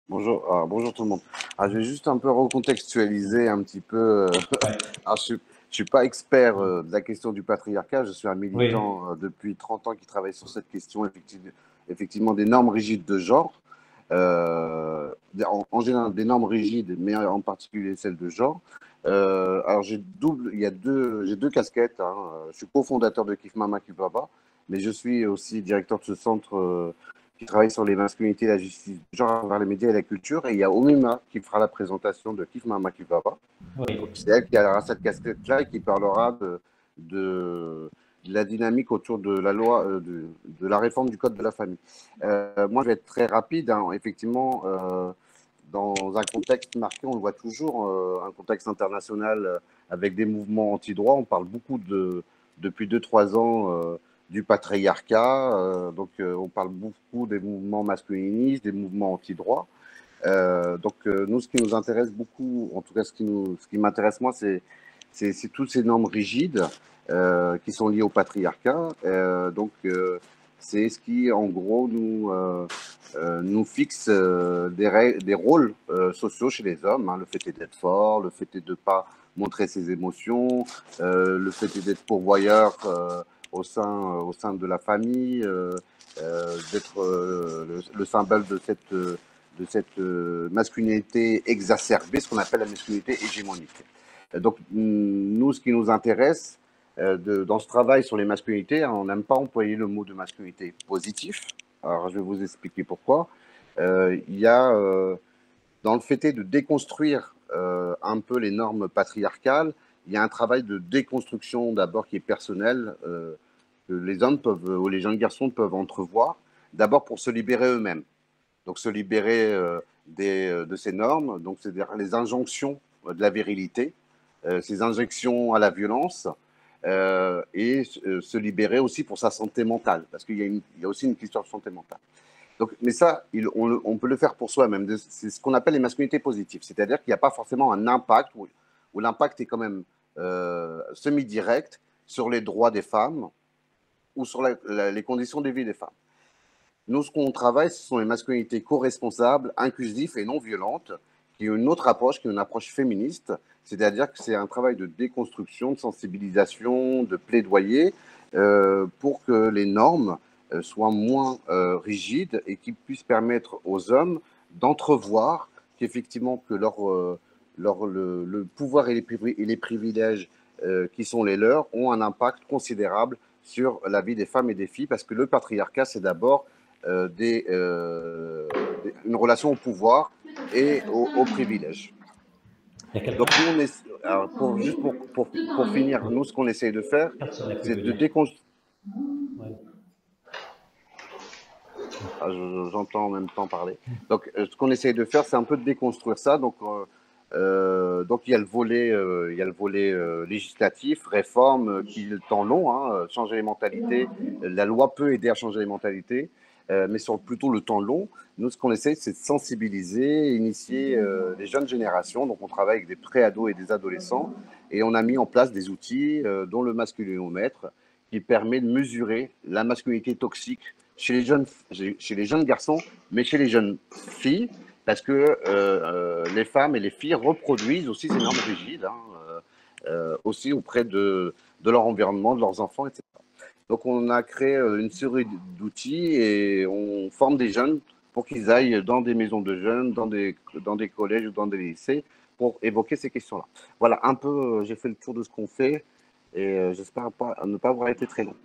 Bonjour tout le monde. Je vais juste un peu recontextualiser un petit peu. Ouais. Je suis pas expert de la question du patriarcat. Je suis un Oui, militant depuis 30 ans qui travaille sur cette question, effectivement, des normes rigides de genre. En général, des normes rigides, mais en particulier celles de genre. Alors, j'ai deux casquettes, hein. Je suis cofondateur de Kif Mama Kif Baba, mais je suis aussi directeur de ce centre qui travaille sur les masculinités et la justice du genre à travers les médias et la culture. Et il y a Omima qui fera la présentation de Kif Mama Kif Baba. Donc, oui. c'est elle qui aura cette casquette-là et qui parlera de, de la dynamique autour de la loi, de la réforme du code de la famille. Moi, je vais être très rapide, hein. Effectivement, dans un contexte marqué, on le voit toujours, un contexte international avec des mouvements anti-droit. On parle beaucoup depuis 2 3 ans du patriarcat. On parle beaucoup des mouvements masculinistes, des mouvements anti-droit. Nous, ce qui nous intéresse beaucoup, en tout cas, ce qui m'intéresse moi, c'est toutes ces normes rigides qui sont liées au patriarcat. C'est ce qui, en gros, nous fixe des rôles sociaux chez les hommes, hein. Le fait est d'être fort, le fait est de ne pas montrer ses émotions, le fait est d'être pourvoyeur au sein de la famille, d'être le symbole de cette masculinité exacerbée, ce qu'on appelle la masculinité hégémonique. Nous, ce qui nous intéresse dans ce travail sur les masculinités, hein, on n'aime pas employer le mot de masculinité positif. Alors, je vais vous expliquer pourquoi. Il y a, dans le fait de déconstruire un peu les normes patriarcales, il y a un travail de déconstruction d'abord qui est personnel, que les hommes peuvent, ou les jeunes garçons peuvent entrevoir, d'abord pour se libérer eux-mêmes. Donc se libérer de ces normes, donc c'est-à-dire les injonctions de la virilité, ces injections à la violence, se libérer aussi pour sa santé mentale, parce il y a aussi une question de santé mentale. Donc, mais ça, on peut le faire pour soi-même. C'est ce qu'on appelle les masculinités positives, c'est-à-dire qu'il n'y a pas forcément un impact, où l'impact est quand même semi-direct sur les droits des femmes ou sur les conditions de vie des femmes. Nous, ce qu'on travaille, ce sont les masculinités co-responsables, inclusives et non violentes, qui ont une autre approche, qui est une approche féministe, c'est-à-dire que c'est un travail de déconstruction, de sensibilisation, de plaidoyer, pour que les normes soient moins rigides et qui puissent permettre aux hommes d'entrevoir qu'effectivement que le pouvoir et les privilèges qui sont les leurs ont un impact considérable sur la vie des femmes et des filles, parce que le patriarcat, c'est d'abord une relation au pouvoir et au privilège. Il y a quelqu'un? Donc nous, alors pour finir, nous, ce qu'on essaye de faire, Personne n'est c'est de privilégié. déconstruire. Ouais. J'entends en même temps parler. Donc ce qu'on essaye de faire, c'est un peu de déconstruire ça. Donc il y a le volet législatif, réforme, qui est le temps long, hein, changer les mentalités. La loi peut aider à changer les mentalités, mais sur plutôt le temps long. Nous, ce qu'on essaie, c'est de sensibiliser, initier les jeunes générations. Donc, on travaille avec des pré-ados et des adolescents, et on a mis en place des outils, dont le masculinomètre, qui permet de mesurer la masculinité toxique chez les jeunes garçons, mais chez les jeunes filles, parce que les femmes et les filles reproduisent aussi ces normes rigides, hein, aussi auprès de leur environnement, de leurs enfants, etc. Donc on a créé une série d'outils et on forme des jeunes pour qu'ils aillent dans des maisons de jeunes, dans des collèges ou dans des lycées pour évoquer ces questions-là. Voilà, un peu, j'ai fait le tour de ce qu'on fait et j'espère ne pas avoir été très long.